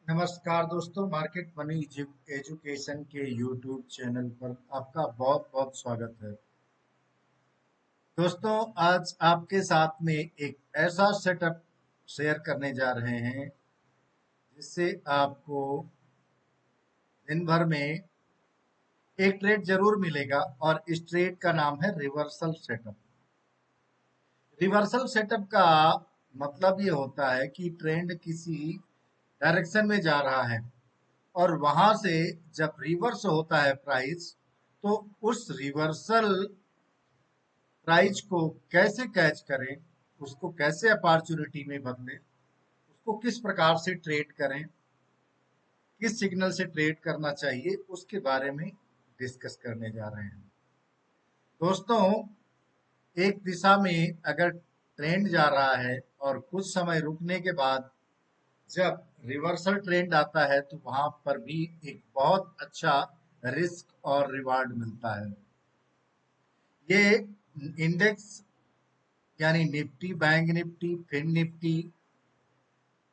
नमस्कार दोस्तों, market money education के यूट्यूब चैनल पर आपका बहुत बहुत स्वागत है। दोस्तों, आज आपके साथ में एक ऐसा सेटअप शेयर करने जा रहे हैं जिससे आपको दिन भर में एक ट्रेड जरूर मिलेगा और इस ट्रेड का नाम है रिवर्सल सेटअप। रिवर्सल सेटअप का मतलब ये होता है कि ट्रेंड किसी डायरेक्शन में जा रहा है और वहां से जब रिवर्स होता है प्राइस, तो उस रिवर्सल प्राइस को कैसे कैच करें, उसको कैसे अपॉर्चुनिटी में बदलें, उसको किस प्रकार से ट्रेड करें, किस सिग्नल से ट्रेड करना चाहिए, उसके बारे में डिस्कस करने जा रहे हैं। दोस्तों, एक दिशा में अगर ट्रेंड जा रहा है और कुछ समय रुकने के बाद जब रिवर्सल ट्रेंड आता है तो वहां पर भी एक बहुत अच्छा रिस्क और रिवार्ड मिलता है। ये इंडेक्स यानी Nifty, bank Nifty, Fin Nifty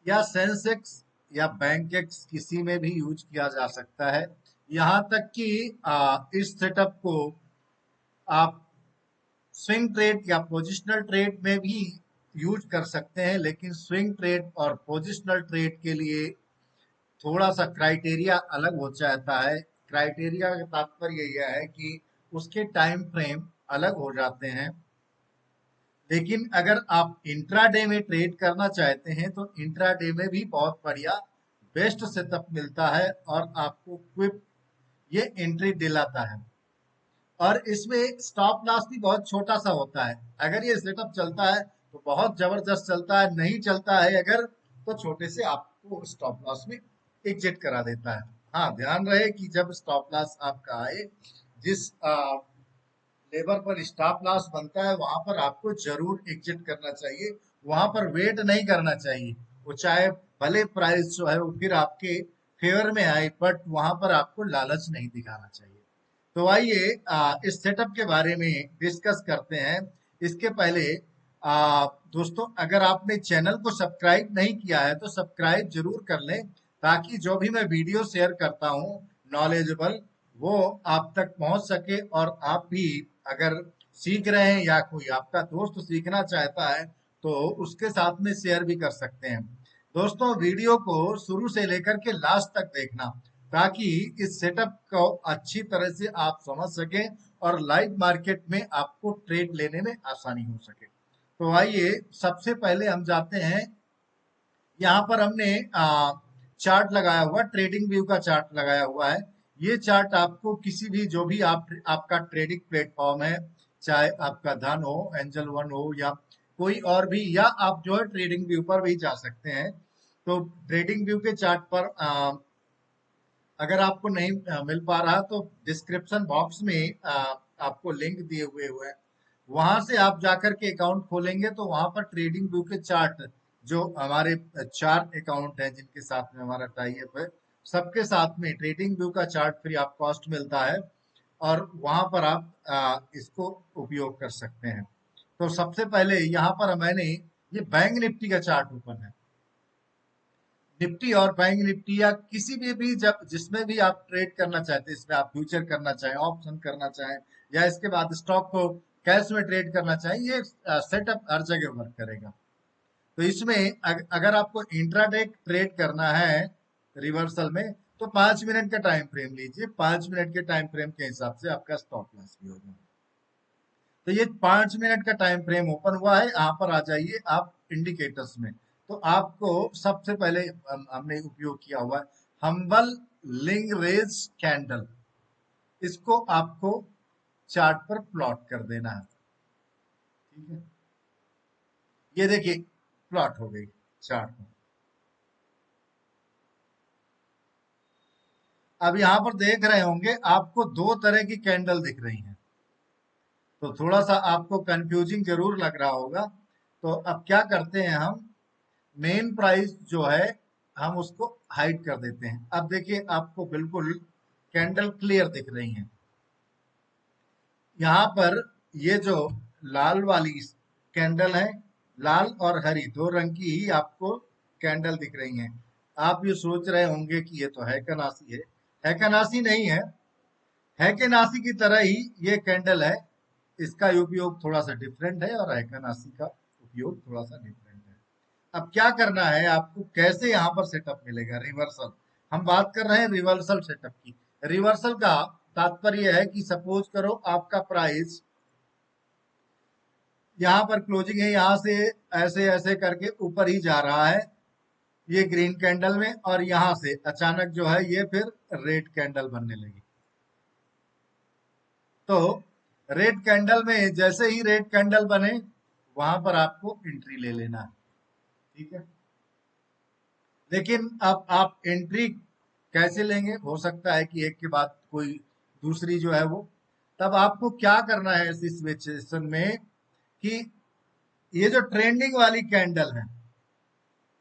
या सेंसेक्स या बैंकेक्स किसी में भी यूज किया जा सकता है। यहाँ तक कि इस सेटअप को आप स्विंग ट्रेड या पोजिशनल ट्रेड में भी यूज कर सकते हैं, लेकिन स्विंग ट्रेड और पोजिशनल ट्रेड के लिए थोड़ा सा क्राइटेरिया अलग हो जाता है। क्राइटेरिया का तात्पर्य यह है कि उसके टाइम फ्रेम अलग हो जाते हैं। लेकिन अगर आप इंट्राडे में ट्रेड करना चाहते हैं तो इंट्राडे में भी बहुत बढ़िया बेस्ट सेटअप मिलता है और आपको क्विक ये एंट्री दिलाता है। और इसमें स्टॉप लॉस भी बहुत छोटा सा होता है। अगर ये सेटअप चलता है तो बहुत जबरदस्त चलता है, नहीं चलता है अगर तो छोटे से आपको स्टॉप लॉस में एग्जिट करा देता है। हाँ, ध्यान रहे कि जब स्टॉप लॉस आपका आए, जिस लेबर पर स्टॉप लॉस बनता है वहां पर आपको जरूर एग्जिट करना चाहिए। वहां पर वेट नहीं करना चाहिए। वो चाहे भले प्राइस जो है वो फिर आपके फेवर में आए, बट वहां पर आपको लालच नहीं दिखाना चाहिए। तो आइए इस सेटअप के बारे में डिस्कस करते हैं। इसके पहले दोस्तों, अगर आपने चैनल को सब्सक्राइब नहीं किया है तो सब्सक्राइब जरूर कर लें, ताकि जो भी मैं वीडियो शेयर करता हूं नॉलेजेबल, वो आप तक पहुंच सके और आप भी अगर सीख रहे हैं या कोई आपका दोस्त सीखना चाहता है तो उसके साथ में शेयर भी कर सकते हैं। दोस्तों, वीडियो को शुरू से लेकर के लास्ट तक देखना, ताकि इस सेटअप को अच्छी तरह से आप समझ सकें और लाइव मार्केट में आपको ट्रेड लेने में आसानी हो सके। तो आइए सबसे पहले हम जाते हैं। यहाँ पर हमने चार्ट लगाया हुआ, ट्रेडिंग व्यू का चार्ट लगाया हुआ है। ये चार्ट आपको किसी भी जो भी आपका ट्रेडिंग प्लेटफॉर्म है, चाहे आपका धन हो, एंजल वन हो या कोई और भी, या आप जो है ट्रेडिंग व्यू पर भी जा सकते हैं। तो ट्रेडिंग व्यू के चार्ट पर अगर आपको नहीं मिल पा रहा तो डिस्क्रिप्शन बॉक्स में आपको लिंक दिए हुए हैं। वहां से आप जाकर के अकाउंट खोलेंगे तो वहां पर ट्रेडिंग व्यू के चार्ट, जो हमारे चार अकाउंट हैं जिनके साथ में हमारा टाई अप है, सबके साथ में ट्रेडिंग व्यू का चार्ट फ्री ऑफ कॉस्ट मिलता है और वहां पर आप इसको उपयोग कर सकते हैं। तो सबसे पहले यहाँ पर मैंने ये बैंक निफ्टी का चार्ट ओपन है। निफ्टी और बैंक निफ्टी या किसी भी जब जिसमें भी आप ट्रेड करना चाहते हैं, इसमें आप फ्यूचर करना चाहें, ऑप्शन करना चाहें, या इसके बाद स्टॉक को कैश में ट्रेड करना चाहें, ये सेटअप हर जगह वर्क करेगा। तो इसमें अगर आपको इंट्राडे ट्रेड करना है रिवर्सल में, तो 5 मिनट का टाइम फ्रेम लीजिए। 5 मिनट के टाइम फ्रेम के हिसाब से आपका स्टॉप लॉस भी होगा। तो ये 5 मिनट का टाइम फ्रेम ओपन हुआ है। यहाँ पर आ जाइए आप इंडिकेटर्स में। तो आपको सबसे पहले हमने उपयोग किया हुआ है हम्बल लिंगरेज कैंडल। इसको आपको चार्ट पर प्लॉट कर देना है। ठीक है, ये देखिए प्लॉट हो गई चार्ट में। अब यहाँ पर देख रहे होंगे आपको दो तरह की कैंडल दिख रही हैं, तो थोड़ा सा आपको कंफ्यूजिंग जरूर लग रहा होगा। तो अब क्या करते हैं हम, मेन प्राइस जो है हम उसको हाइड कर देते हैं। अब देखिए आपको बिल्कुल कैंडल क्लियर दिख रही है। यहाँ पर ये जो लाल वाली कैंडल है, लाल और हरी दो रंग की ही आपको कैंडल दिख रही हैं। आप ये सोच रहे होंगे कि ये तो हैकनासी है। हैकनासी नहीं है, हैकेनासी की तरह ही ये कैंडल है। इसका उपयोग थोड़ा सा डिफरेंट है और हैकेनासी का उपयोग थोड़ा सा डिफरेंट है। अब क्या करना है आपको, कैसे यहाँ पर सेटअप मिलेगा? रिवर्सल, हम बात कर रहे हैं रिवर्सल सेटअप की। रिवर्सल का तात्पर्य है कि सपोज करो आपका प्राइस यहाँ पर क्लोजिंग है, यहाँ से ऐसे ऐसे करके ऊपर ही जा रहा है ये ग्रीन कैंडल में, और यहाँ से अचानक जो है ये फिर रेड कैंडल बनने लगी। तो रेड कैंडल में जैसे ही रेड कैंडल बने वहां पर आपको एंट्री ले लेना है, ठीक है। लेकिन अब आप एंट्री कैसे लेंगे? हो सकता है कि एक के बाद कोई दूसरी जो है वो, तब आपको क्या करना है इस सिचुएशन में कि ये जो ट्रेंडिंग वाली कैंडल है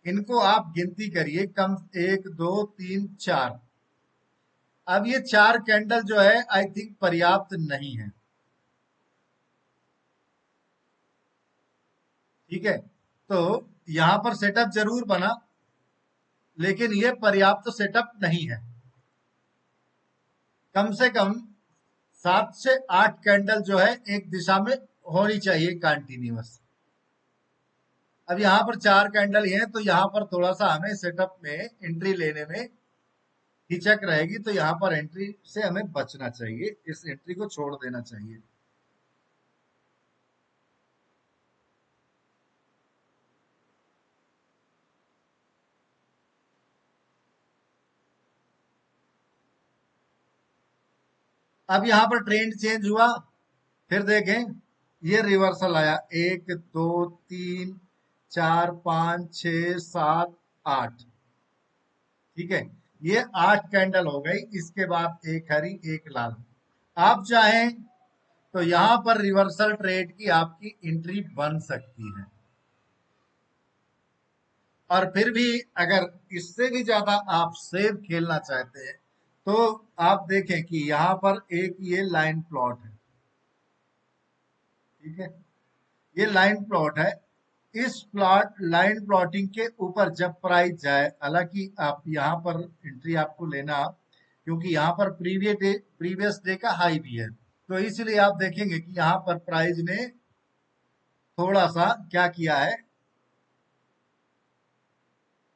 इनको आप गिनती करिए, कम 1 2 3 4। अब ये 4 कैंडल जो है आई थिंक पर्याप्त नहीं है, ठीक है। तो यहां पर सेटअप जरूर बना, लेकिन ये पर्याप्त सेटअप नहीं है। कम से कम 7 से 8 कैंडल जो है एक दिशा में होनी चाहिए कंटिन्यूअस। अब यहाँ पर 4 कैंडल ही हैं, तो यहाँ पर थोड़ा सा हमें सेटअप में एंट्री लेने में हिचक रहेगी, तो यहाँ पर एंट्री से हमें बचना चाहिए, इस एंट्री को छोड़ देना चाहिए। अब यहाँ पर ट्रेंड चेंज हुआ, फिर देखें ये रिवर्सल आया, 1 2 3 4 5 6 7 8, ठीक है। ये 8 कैंडल हो गई, इसके बाद एक हरी एक लाल। आप चाहें तो यहां पर रिवर्सल ट्रेड की आपकी एंट्री बन सकती है, और फिर भी अगर इससे भी ज्यादा आप सेफ खेलना चाहते हैं तो आप देखें कि यहां पर एक ये लाइन प्लॉट है, ठीक है। ये लाइन प्लॉट है, इस प्लॉट लाइन प्लॉटिंग के ऊपर जब प्राइस जाए, हालांकि आप यहाँ पर एंट्री आपको लेना, क्योंकि यहाँ पर प्रीवियस डे का हाई भी है, तो इसलिए आप देखेंगे कि यहाँ पर प्राइस ने थोड़ा सा क्या किया है,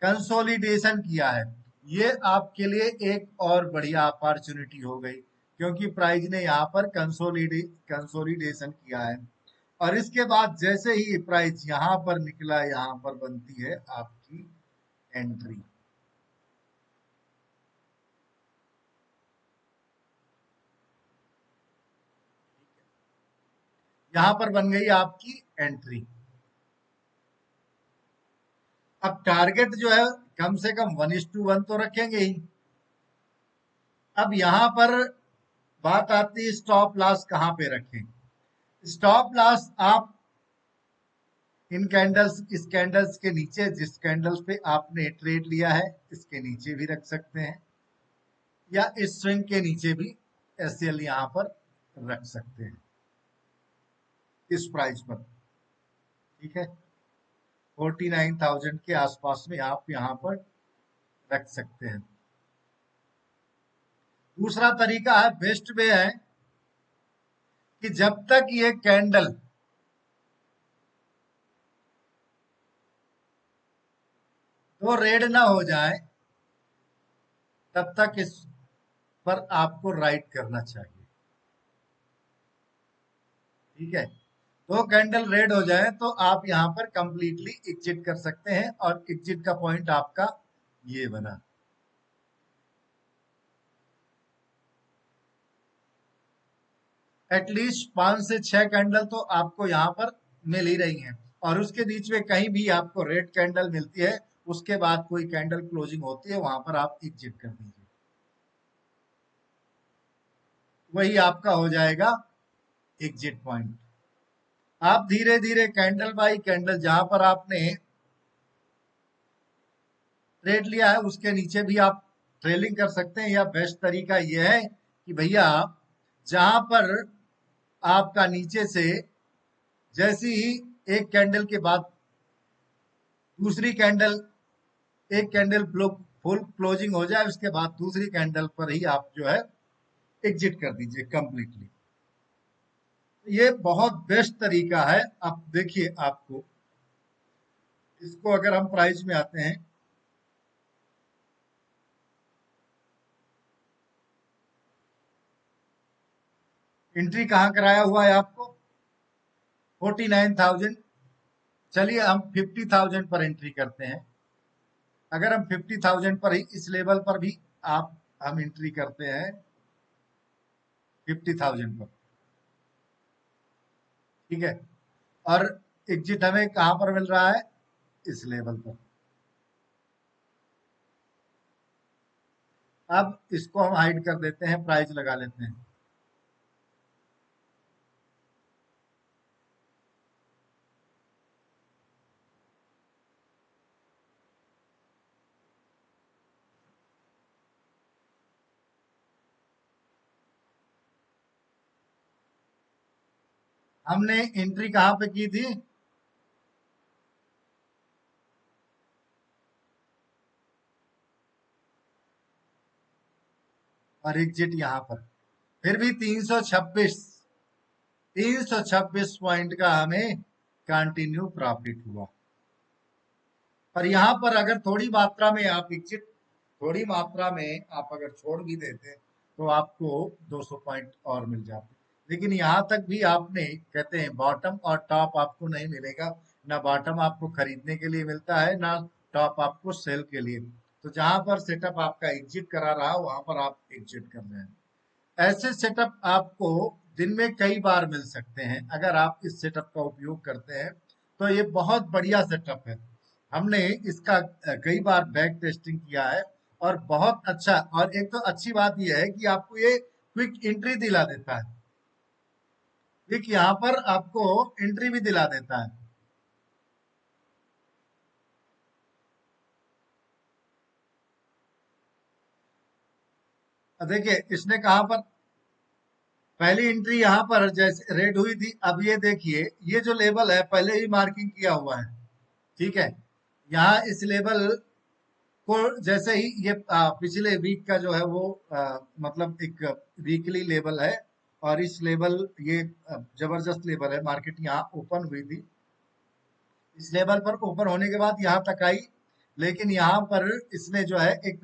कंसोलिडेशन किया है। ये आपके लिए एक और बढ़िया अपॉर्चुनिटी हो गई, क्योंकि प्राइस ने यहाँ पर कंसोलिडेशन किया है। और इसके बाद जैसे ही प्राइस यहाँ पर निकला, यहाँ पर बनती है आपकी एंट्री। यहाँ पर बन गई आपकी एंट्री। अब टारगेट जो है कम से कम 1:1 तो रखेंगे ही। अब यहाँ पर बात आती है स्टॉप लॉस कहाँ पे रखें। स्टॉप लॉस आप इन कैंडल्स, इस कैंडल्स के नीचे, जिस कैंडल्स पे आपने ट्रेड लिया है इसके नीचे भी रख सकते हैं, या इस स्विंग के नीचे भी एसएल यहाँ पर रख सकते हैं इस प्राइस पर, ठीक है। 49,000 के आसपास में आप यहाँ पर रख सकते हैं। दूसरा तरीका है, बेस्ट वे है कि जब तक ये कैंडल तो रेड ना हो जाए तब तक इस पर आपको राइट करना चाहिए, ठीक है। तो कैंडल रेड हो जाए तो आप यहां पर कंप्लीटली एग्जिट कर सकते हैं, और एग्जिट का पॉइंट आपका ये बना। एटलीस्ट 5 से 6 कैंडल तो आपको यहाँ पर मिल ही रही हैं, और उसके बीच में कहीं भी आपको रेड कैंडल मिलती है, उसके बाद कोई कैंडल क्लोजिंग होती है, वहां पर आप एग्जिट कर दीजिए, वही आपका हो जाएगा एग्जिट पॉइंट। आप धीरे धीरे कैंडल बाई कैंडल जहां पर आपने ट्रेड लिया है उसके नीचे भी आप ट्रेलिंग कर सकते हैं, या बेस्ट तरीका यह है कि भैया जहां पर आपका नीचे से जैसी ही एक कैंडल के बाद दूसरी कैंडल, एक कैंडल फुल क्लोजिंग हो जाए उसके बाद दूसरी कैंडल पर ही आप जो है एग्जिट कर दीजिए कंप्लीटली। ये बहुत बेस्ट तरीका है। आप देखिए, आपको इसको अगर हम प्राइस में आते हैं, एंट्री कहाँ कराया हुआ है आपको? 49,000। चलिए हम 50,000 पर एंट्री करते हैं। अगर हम 50,000 पर ही इस लेवल पर भी आप हम एंट्री करते हैं 50,000 पर, ठीक है, और एग्जिट हमें कहां पर मिल रहा है? इस लेवल पर। अब इसको हम हाइड कर देते हैं, प्राइस लगा लेते हैं। हमने एंट्री कहां पे की थी? और एग्जिट यहां पर। फिर भी 326 पॉइंट का हमें कंटिन्यू प्रॉफिट हुआ। पर यहाँ पर अगर थोड़ी मात्रा में आप एग्जिट, थोड़ी मात्रा में आप अगर छोड़ भी देते तो आपको 200 पॉइंट और मिल जाते। लेकिन यहाँ तक भी आपने, कहते हैं बॉटम और टॉप आपको नहीं मिलेगा। ना बॉटम आपको खरीदने के लिए मिलता है, ना टॉप आपको सेल के लिए। तो जहां पर सेटअप आपका एग्जिट करा रहा हो वहां पर आप एग्जिट कर रहे हैं। ऐसे सेटअप आपको दिन में कई बार मिल सकते हैं। अगर आप इस सेटअप का उपयोग करते हैं तो ये बहुत बढ़िया सेटअप है। हमने इसका कई बार बैक टेस्टिंग किया है और बहुत अच्छा। और एक तो अच्छी बात यह है कि आपको ये क्विक एंट्री दिला देता है। क्विक यहाँ पर आपको एंट्री भी दिला देता है। देखिए इसने कहा पर पहली एंट्री यहाँ पर जैसे रेड हुई थी। अब ये देखिए, ये जो लेवल है पहले ही मार्किंग किया हुआ है, ठीक है। यहाँ इस लेवल को जैसे ही ये पिछले वीक का जो है वो मतलब एक वीकली लेवल है, और इस लेवल ये जबरदस्त लेवल है। मार्केट यहाँ ओपन हुई थी, इस लेवल पर ओपन होने के बाद यहाँ तक आई, लेकिन यहाँ पर इसने जो है एक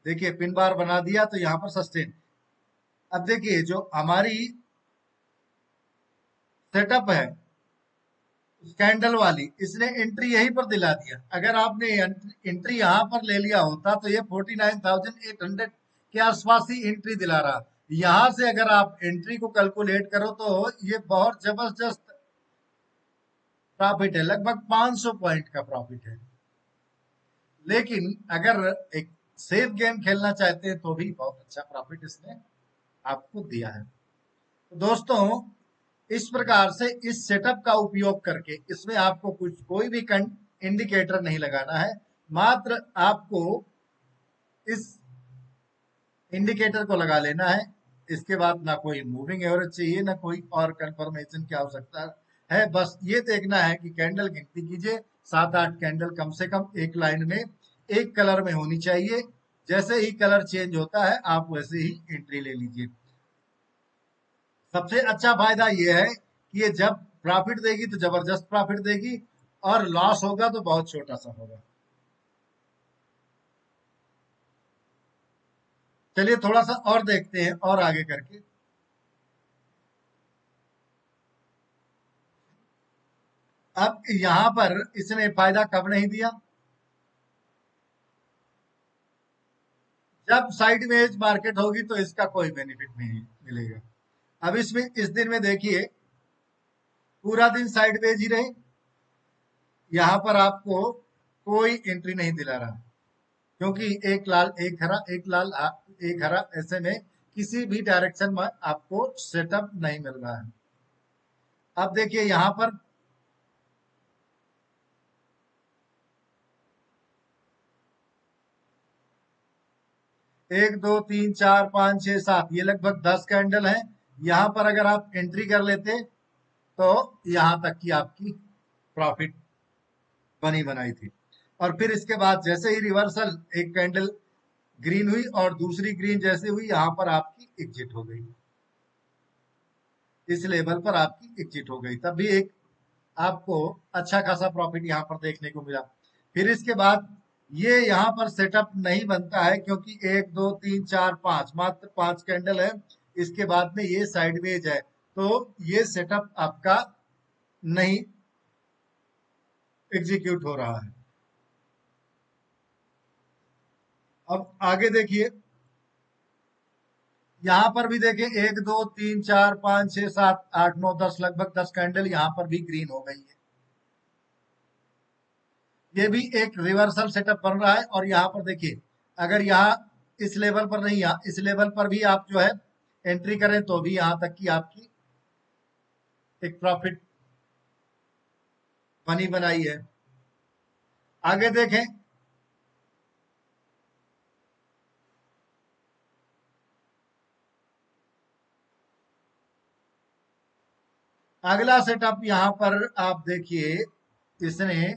देखिए पिन बार बना दिया, तो यहाँ पर सस्टेन। अब देखिए जो हमारी सेटअप है स्कैंडल वाली, इसने एंट्री यहीं पर दिला दिया। अगर आपने एंट्री यहां पर ले लिया होता तो ये 49,800 के आसपास ही एंट्री दिला रहा। यहां से अगर आप एंट्री को कैलकुलेट करो तो ये बहुत जबरदस्त प्रॉफिट है, लगभग 500 पॉइंट का प्रॉफिट है। लेकिन अगर एक सेफ गेम खेलना चाहते हैं तो भी बहुत अच्छा प्रॉफिट इसने आपको दिया है। तो दोस्तों, इस प्रकार से इस सेटअप का उपयोग करके इसमें आपको कुछ कोई भी इंडिकेटर नहीं लगाना है। मात्र आपको इस इंडिकेटर को लगा लेना है। इसके बाद ना कोई मूविंग एवरेज चाहिए, ना कोई और कंफर्मेशन की आवश्यकता है। बस ये देखना है कि कैंडल गिनती कीजिए, 7-8 कैंडल कम से कम एक लाइन में एक कलर में होनी चाहिए। जैसे ही कलर चेंज होता है आप वैसे ही एंट्री ले लीजिए। सबसे अच्छा फायदा यह है कि ये जब प्रॉफिट देगी तो जबरदस्त प्रॉफिट देगी, और लॉस होगा तो बहुत छोटा सा होगा। चलिए थोड़ा सा और देखते हैं और आगे करके। अब यहां पर इसने फायदा कब नहीं दिया? जब साइडवेज मार्केट होगी तो इसका कोई बेनिफिट नहीं मिलेगा। अब इसमें इस दिन में देखिए पूरा दिन साइडवेज ही रहे, यहां पर आपको कोई एंट्री नहीं दिला रहा, क्योंकि एक लाल एक हरा, एक लाल एक हरा, ऐसे में किसी भी डायरेक्शन में आपको सेटअप नहीं मिल रहा है। अब देखिए यहां पर 1 2 3 4 5 6 7, ये लगभग 10 कैंडल है। यहां पर अगर आप एंट्री कर लेते तो यहां तक की आपकी प्रॉफिट बनी बनाई थी। और फिर इसके बाद जैसे ही रिवर्सल, एक कैंडल ग्रीन हुई और दूसरी ग्रीन जैसे हुई, यहां पर आपकी एग्जिट हो गई, इस लेवल पर आपकी एग्जिट हो गई, तब भी एक आपको अच्छा खासा प्रॉफिट यहां पर देखने को मिला। फिर इसके बाद ये यहां पर सेटअप नहीं बनता है, क्योंकि एक दो तीन चार पांच, मात्र पांच कैंडल है, इसके बाद में ये साइडवेज है, तो ये सेटअप आपका नहीं एग्जीक्यूट हो रहा है। अब आगे देखिए, यहां पर भी देखिए, एक दो तीन चार पांच छह सात आठ नौ दस, लगभग 10 कैंडल यहां पर भी ग्रीन हो गई है। ये भी एक रिवर्सल सेटअप बन रहा है। और यहाँ पर देखिए, अगर यहाँ इस लेवल पर नहीं, यहाँ इस लेवल पर भी आप जो है एंट्री करें तो भी यहाँ तक की आपकी एक प्रॉफिट बनी बनाई है। आगे देखें, अगला सेटअप यहाँ पर आप देखिए, इसने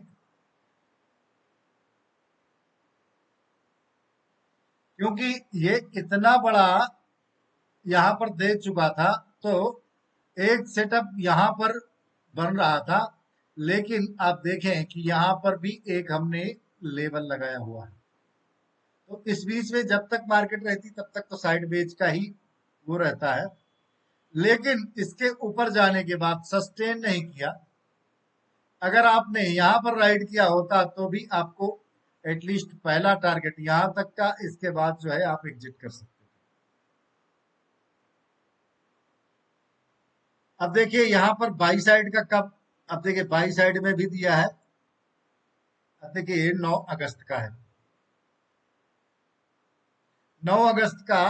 क्योंकि ये इतना बड़ा यहाँ पर दे चुका था, तो एक सेटअप यहाँ पर बन रहा था, लेकिन आप देखें कि यहाँ पर भी एक हमने लेवल लगाया हुआ है। तो इस बीच में जब तक मार्केट रहती तब तक तो साइड बेच का ही वो रहता है, लेकिन इसके ऊपर जाने के बाद सस्टेन नहीं किया। अगर आपने यहाँ पर राइड किया होता तो भी आपको एटलीस्ट पहला टारगेट यहाँ तक का, इसके बाद जो है आप एग्जिट कर सकते। अब देखिए यहाँ पर बाई साइड का कब, अब देखिए बाई साइड में भी दिया है। अब देखिए ये 9 अगस्त का है, 9 अगस्त का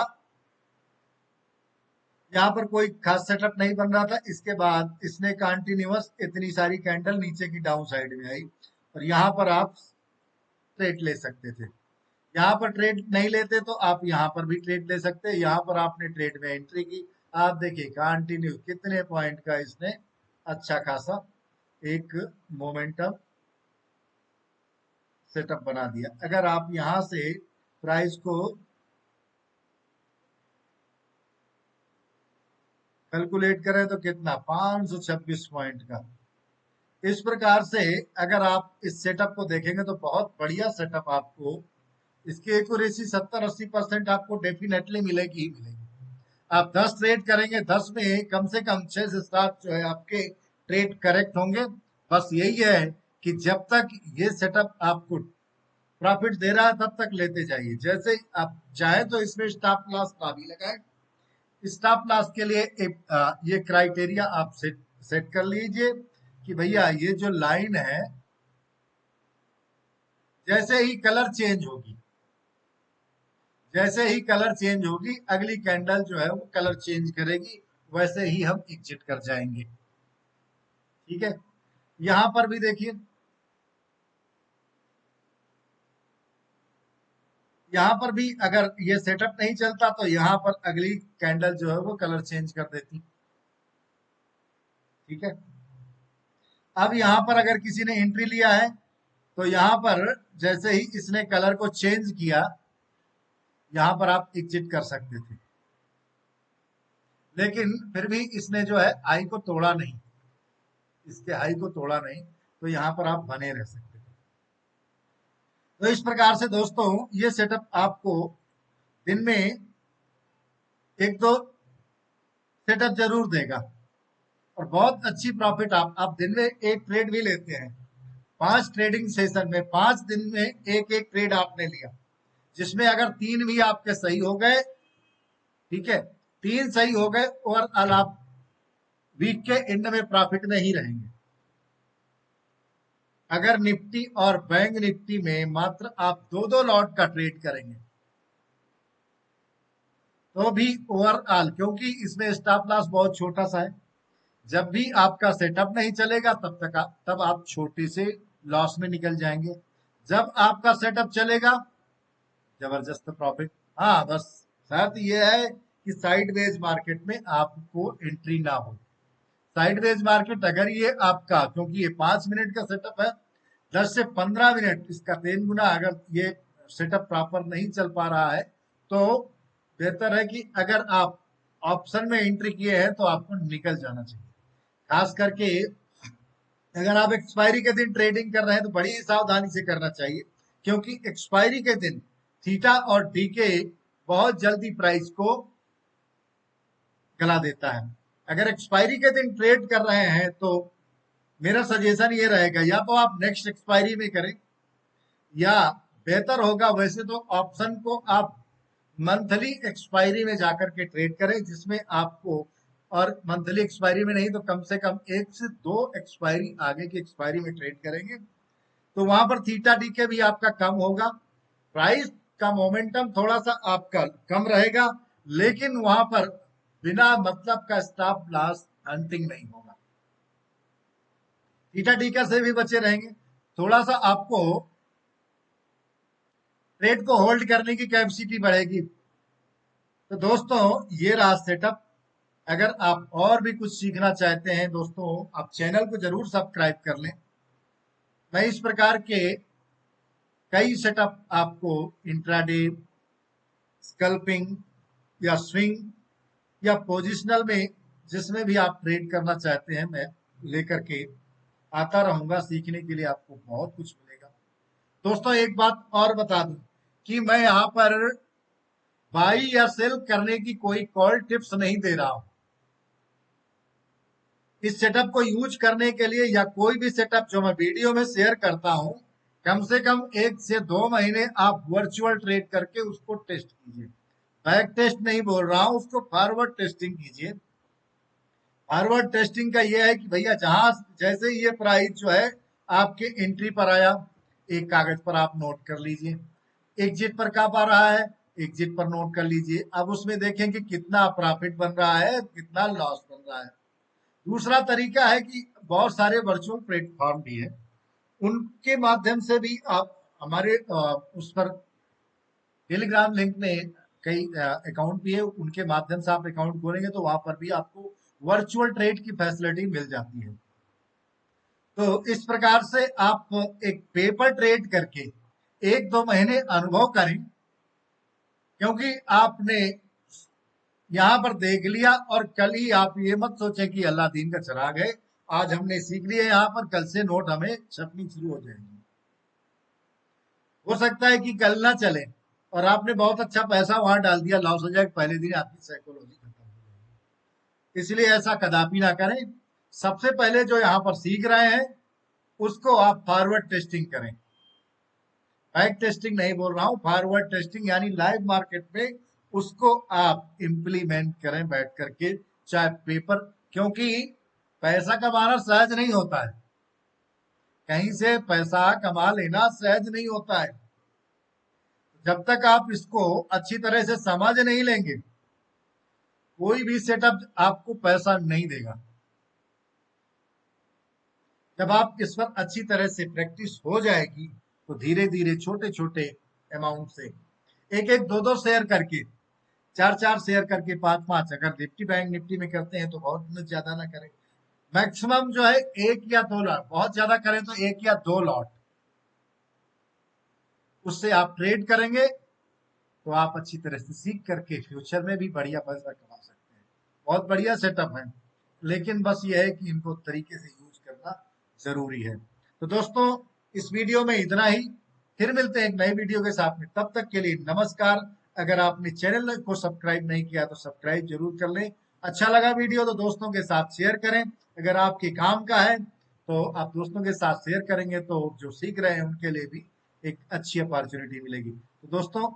यहाँ पर कोई खास सेटअप नहीं बन रहा था। इसके बाद इसने कंटिन्यूअस इतनी सारी कैंडल नीचे की डाउन साइड में आई, और यहाँ पर आप ट्रेड ले सकते थे। यहाँ पर ट्रेड नहीं लेते तो आप यहाँ पर भी ट्रेड ले सकते हैं। यहाँ पर आपने ट्रेड में एंट्री की, आप देखिए कंटिन्यू कितने पॉइंट का इसने अच्छा खासा एक मोमेंटम सेटअप बना दिया। अगर आप यहाँ से प्राइस को कैलकुलेट करें तो कितना, 526 पॉइंट का। इस प्रकार से अगर आप इस सेटअप को देखेंगे तो बहुत बढ़िया सेटअप, आपको इसकी एक्यूरेसी 70-80% आपको डेफिनेटली मिलेगी ही मिलेगी। आप 10 ट्रेड करेंगे, 10 में कम से कम 6 से 7 जो है आपके ट्रेड करेक्ट होंगे। बस यही है कि जब तक ये सेटअप आपको प्रॉफिट दे रहा है तब तक लेते जाइए। जैसे आप चाहे तो इसमें स्टॉप लॉस ना भी लगाए। स्टॉप लॉस के लिए ये क्राइटेरिया आप सेट सेट कर लीजिए कि भैया ये जो लाइन है, जैसे ही कलर चेंज होगी, जैसे ही कलर चेंज होगी, अगली कैंडल जो है वो कलर चेंज करेगी, वैसे ही हम एग्जिट कर जाएंगे। ठीक है, यहां पर भी देखिए, यहां पर भी अगर ये सेटअप नहीं चलता तो यहां पर अगली कैंडल जो है वो कलर चेंज कर देती। ठीक है, अब यहां पर अगर किसी ने एंट्री लिया है तो यहां पर जैसे ही इसने कलर को चेंज किया, यहां पर आप एग्जिट कर सकते थे, लेकिन फिर भी इसने जो है हाई को तोड़ा नहीं, इसके हाई को तोड़ा नहीं, तो यहां पर आप बने रह सकते थे। तो इस प्रकार से दोस्तों ये सेटअप आपको दिन में एक दो सेटअप जरूर देगा, और बहुत अच्छी प्रॉफिट आप दिन में एक ट्रेड भी लेते हैं। 5 ट्रेडिंग सेशन में 5 दिन में एक एक ट्रेड आपने लिया, जिसमें अगर 3 भी आपके सही हो गए, ठीक है, 3 सही हो गए, और आप वीक के एंड में प्रॉफिट में ही रहेंगे। अगर निफ्टी और बैंक निफ्टी में मात्र आप दो दो लॉट का ट्रेड करेंगे तो भी ओवरऑल, क्योंकि इसमें स्टॉप लॉस बहुत छोटा सा है, जब भी आपका सेटअप नहीं चलेगा तब आप छोटे से लॉस में निकल जाएंगे। जब आपका सेटअप चलेगा, जबरदस्त प्रॉफिट। हाँ, बस शर्त यह है कि साइडवेज मार्केट में आपको एंट्री ना हो। साइडवेज मार्केट अगर ये आपका, क्योंकि ये 5 मिनट का सेटअप है, 10 से 15 मिनट इसका 3 गुना अगर ये सेटअप प्रॉपर नहीं चल पा रहा है तो बेहतर है कि अगर आप ऑप्शन में एंट्री किए हैं तो आपको निकल जाना चाहिए। खास करके अगर आप एक्सपायरी के दिन ट्रेडिंग कर रहे हैं तो बड़ी सावधानी से करना चाहिए, क्योंकि एक्सपायरी के दिन थीटा और डीके बहुत जल्दी प्राइस को गला देता है। अगर एक्सपायरी के दिन ट्रेड कर रहे हैं तो मेरा सजेशन ये रहेगा, या तो आप नेक्स्ट एक्सपायरी में करें, या बेहतर होगा वैसे तो ऑप्शन को आप मंथली एक्सपायरी में जाकर के ट्रेड करें, जिसमें आपको, और मंथली एक्सपायरी में नहीं तो कम से कम 1 से 2 एक्सपायरी आगे की एक्सपायरी में ट्रेड करेंगे, तो वहां पर थीटा डीके भी आपका कम होगा, प्राइस का मोमेंटम थोड़ा सा आपका कम रहेगा, लेकिन वहां पर बिना मतलब का स्टॉप लॉस हंटिंग नहीं होगा। थीटा डीके से भी बचे रहेंगे। थोड़ा सा आपको ट्रेड को होल्ड करने की कैपेसिटी बढ़ेगी। तो दोस्तों ये रहा सेटअप। अगर आप और भी कुछ सीखना चाहते हैं दोस्तों, आप चैनल को जरूर सब्सक्राइब कर लें। मैं इस प्रकार के कई सेटअप आपको इंट्राडे, स्कल्पिंग या स्विंग या पोजिशनल में जिसमें भी आप ट्रेड करना चाहते हैं, मैं लेकर के आता रहूंगा। सीखने के लिए आपको बहुत कुछ मिलेगा। दोस्तों एक बात और बता दूं कि मैं यहाँ पर बाई या सेल करने की कोई कॉल टिप्स नहीं दे रहा हूं। इस सेटअप को यूज करने के लिए या कोई भी सेटअप जो मैं वीडियो में शेयर करता हूं, कम से कम 1 से 2 महीने आप वर्चुअल ट्रेड करके उसको टेस्ट कीजिए। बैक टेस्ट नहीं बोल रहा हूं, उसको फॉरवर्ड टेस्टिंग कीजिए। फॉरवर्ड टेस्टिंग का ये है कि भैया जहां जैसे ये प्राइस जो है आपके एंट्री पर आया, एक कागज पर आप नोट कर लीजिए। एग्जिट पर कब आ रहा है, एग्जिट पर नोट कर लीजिए। अब उसमें देखें कि कितना प्रॉफिट बन रहा है, कितना लॉस बन रहा है। दूसरा तरीका है कि बहुत सारे वर्चुअल प्लेटफॉर्म भी है, उनके माध्यम से भी आप हमारे उस पर टेलीग्राम लिंक में कई अकाउंट भी है, उनके माध्यम से आप अकाउंट खोलेंगे तो वहां पर भी आपको वर्चुअल ट्रेड की फैसिलिटी मिल जाती है। तो इस प्रकार से आप एक पेपर ट्रेड करके 1-2 महीने अनुभव करें, क्योंकि आपने यहाँ पर देख लिया और कल ही आप ये मत सोचें कि अल्लाह दीन का चिराग है, आज हमने सीख लिया यहाँ पर, कल से नोट हमें छपनी शुरू हो जाएगी। हो सकता है कि कल ना चले और आपने बहुत अच्छा पैसा वहां डाल दिया, लॉस हो जाए, पहले दिन आपकी साइकोलॉजी खत्म हो जाएगी। इसलिए ऐसा कदापि ना करें। सबसे पहले जो यहाँ पर सीख रहे हैं उसको आप फॉरवर्ड टेस्टिंग करें। बैक टेस्टिंग नहीं बोल रहा हूं, फॉरवर्ड टेस्टिंग यानी लाइव मार्केट में उसको आप इम्प्लीमेंट करें बैठ करके, चाहे पेपर, क्योंकि पैसा कमाना सहज नहीं होता है। कहीं से पैसा कमा लेना सहज नहीं होता है। जब तक आप इसको अच्छी तरह से समझ नहीं लेंगे, कोई भी सेटअप आपको पैसा नहीं देगा। जब आप इस पर अच्छी तरह से प्रैक्टिस हो जाएगी तो धीरे धीरे छोटे छोटे अमाउंट से, एक एक दो दो शेयर करके, चार चार शेयर करके, पांच पांच, अगर निफ्टी बैंक निफ्टी में करते हैं तो बहुत ज्यादा ना करें, मैक्सिमम जो है 1 या 2 लॉट, बहुत ज्यादा करें तो 1 या 2 लॉट, उससे आप ट्रेड करेंगे तो आप अच्छी तरह से सीख करके फ्यूचर में भी बढ़िया पैसा कमा सकते हैं। बहुत बढ़िया सेटअप है, लेकिन बस ये है कि इनको तरीके से यूज करना जरूरी है। तो दोस्तों इस वीडियो में इतना ही, फिर मिलते हैं एक नई वीडियो के साथ में, तब तक के लिए नमस्कार। अगर आपने चैनल को सब्सक्राइब नहीं किया तो सब्सक्राइब जरूर कर लें। अच्छा लगा वीडियो तो दोस्तों के साथ शेयर करें। अगर आपके काम का है तो आप दोस्तों के साथ शेयर करेंगे तो जो सीख रहे हैं उनके लिए भी एक अच्छी अपॉर्चुनिटी मिलेगी। तो दोस्तों